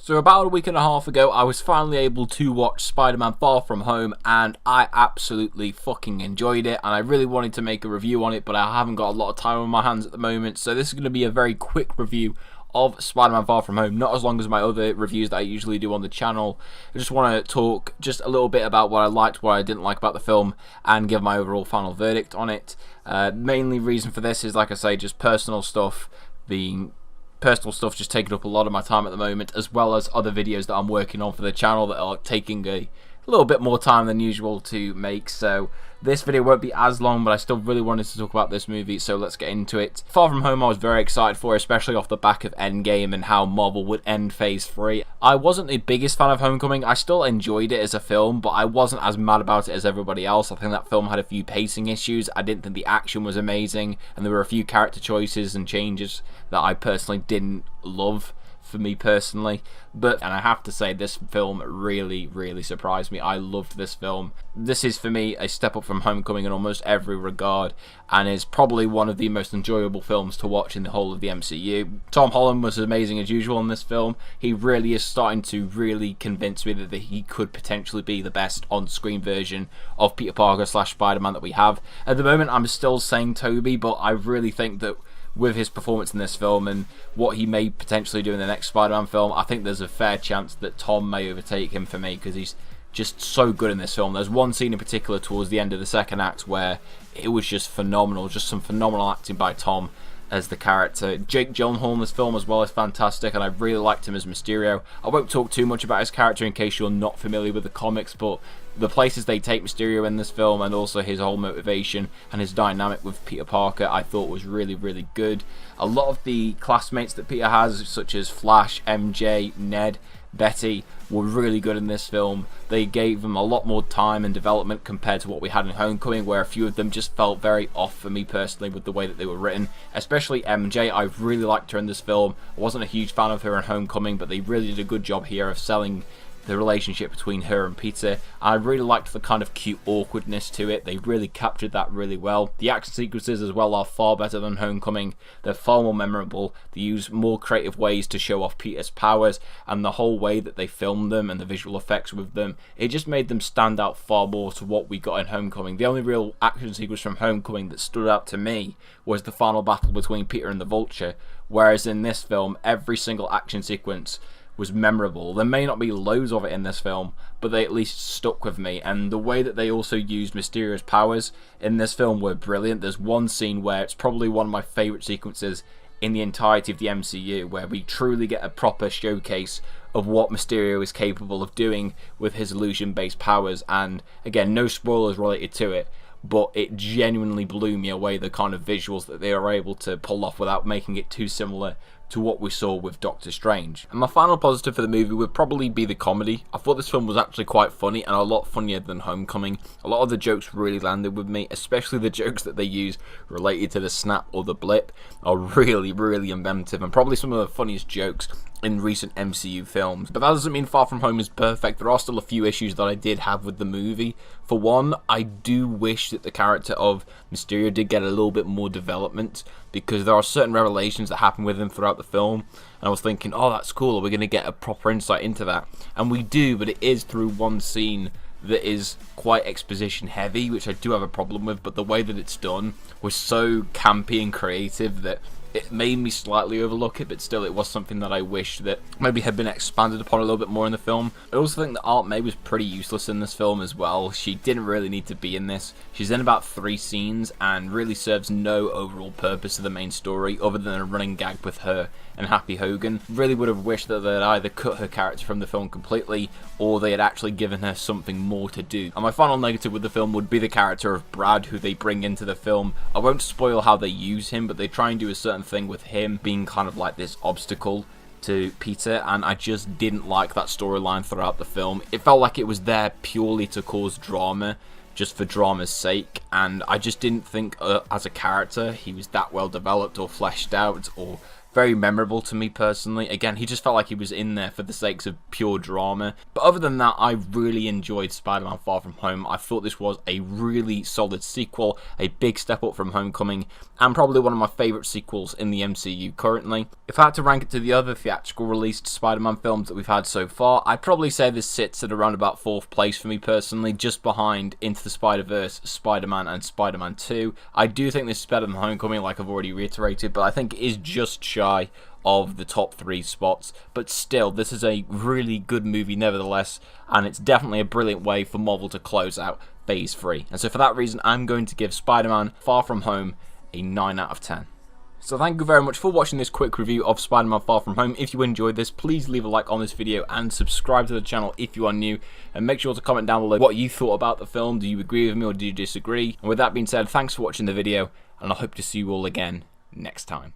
So about a week and a half ago, I was finally able to watch Spider-Man Far From Home, and I absolutely fucking enjoyed it, and I really wanted to make a review on it, but I haven't got a lot of time on my hands at the moment, so this is going to be a very quick review of Spider-Man Far From Home, not as long as my other reviews that I usually do on the channel. I just want to talk just a little bit about what I liked, what I didn't like about the film, and give my overall final verdict on it. Mainly reason for this is, like I say, just personal stuff just taking up a lot of my time at the moment, as well as other videos that I'm working on for the channel that are taking a little bit more time than usual to make. So this video won't be as long, but I still really wanted to talk about this movie, so let's get into it. Far From Home I was very excited for, especially off the back of Endgame and how Marvel would end Phase 3. I wasn't the biggest fan of Homecoming. I still enjoyed it as a film, but I wasn't as mad about it as everybody else. I think that film had a few pacing issues. I didn't think the action was amazing, and there were a few character choices and changes that I personally didn't love, for me personally. And I have to say, this film really surprised me. I loved this film. This is for me a step up from Homecoming in almost every regard, and is probably one of the most enjoyable films to watch in the whole of the MCU. Tom Holland was amazing as usual in this film. He really is starting to really convince me that he could potentially be the best on-screen version of Peter Parker / Spider-Man that we have. At the moment I'm still saying Tobey, but I really think that with his performance in this film and what he may potentially do in the next Spider-Man film, I think there's a fair chance that Tom may overtake him for me, because he's just so good in this film. There's one scene in particular towards the end of the second act where it was just phenomenal, just some phenomenal acting by Tom as the character. Jake Gyllenhaal in this film as well is fantastic, and I really liked him as Mysterio. I won't talk too much about his character in case you're not familiar with the comics, but the places they take Mysterio in this film, and also his whole motivation and his dynamic with Peter Parker, I thought was really good. A lot of the classmates that Peter has, such as Flash, MJ, Ned, Betty, were really good in this film. They gave them a lot more time and development compared to what we had in Homecoming, where a few of them just felt very off for me personally with the way that they were written. Especially MJ, I really liked her in this film. I wasn't a huge fan of her in Homecoming, but they really did a good job here of selling the relationship between her and Peter. I really liked the kind of cute awkwardness to it. They really captured that really well. The action sequences as well are far better than Homecoming. They're far more memorable. They use more creative ways to show off Peter's powers, and the whole way that they filmed them and the visual effects with them, it just made them stand out far more to what we got in Homecoming. The only real action sequence from Homecoming that stood out to me was the final battle between Peter and the Vulture, whereas in this film every single action sequence was memorable. There may not be loads of it in this film, but they at least stuck with me, and the way that they also used Mysterio's powers in this film were brilliant. There's one scene where it's probably one of my favourite sequences in the entirety of the MCU, where we truly get a proper showcase of what Mysterio is capable of doing with his illusion-based powers, and again, no spoilers related to it, but it genuinely blew me away, the kind of visuals that they are able to pull off without making it too similar to what we saw with Doctor Strange. And my final positive for the movie would probably be the comedy. I thought this film was actually quite funny, and a lot funnier than Homecoming. A lot of the jokes really landed with me, especially the jokes that they use related to the snap or the blip are really inventive, and probably some of the funniest jokes in recent MCU films. But that doesn't mean Far From Home is perfect. There are still a few issues that I did have with the movie. For one, I do wish that the character of Mysterio did get a little bit more development, because there are certain revelations that happen with him throughout the film, and I was thinking, oh, that's cool, are we going to get a proper insight into that? And we do, but it is through one scene that is quite exposition heavy, which I do have a problem with, but the way that it's done was so campy and creative that it made me slightly overlook it, but still it was something that I wish that maybe had been expanded upon a little bit more in the film. I also think that Aunt May was pretty useless in this film as well. She didn't really need to be in this. She's in about 3 scenes and really serves no overall purpose to the main story other than a running gag with her and Happy Hogan. Really would have wished that they'd either cut her character from the film completely, or they had actually given her something more to do. And my final negative with the film would be the character of Brad, who they bring into the film. I won't spoil how they use him, but they try and do a certain thing with him being kind of like this obstacle to Peter, and I just didn't like that storyline throughout the film. It felt like it was there purely to cause drama, just for drama's sake, and I just didn't think as a character he was that well developed or fleshed out or very memorable to me personally. Again, he just felt like he was in there for the sakes of pure drama. But other than that, I really enjoyed Spider-Man Far From Home. I thought this was a really solid sequel, a big step up from Homecoming, and probably one of my favourite sequels in the MCU currently. If I had to rank it to the other theatrical released Spider-Man films that we've had so far, I'd probably say this sits at around about 4th place for me personally, just behind Into the Spider-Verse, Spider-Man, and Spider-Man 2. I do think this is better than Homecoming, like I've already reiterated, but I think it is just shy of the top 3 spots. But still, this is a really good movie nevertheless, and it's definitely a brilliant way for Marvel to close out Phase 3. And so for that reason, I'm going to give Spider-Man Far From Home a 9 out of 10. So thank you very much for watching this quick review of Spider-Man Far From Home. If you enjoyed this, please leave a like on this video and subscribe to the channel if you are new. And make sure to comment down below what you thought about the film. Do you agree with me or do you disagree? And with that being said, thanks for watching the video, and I hope to see you all again next time.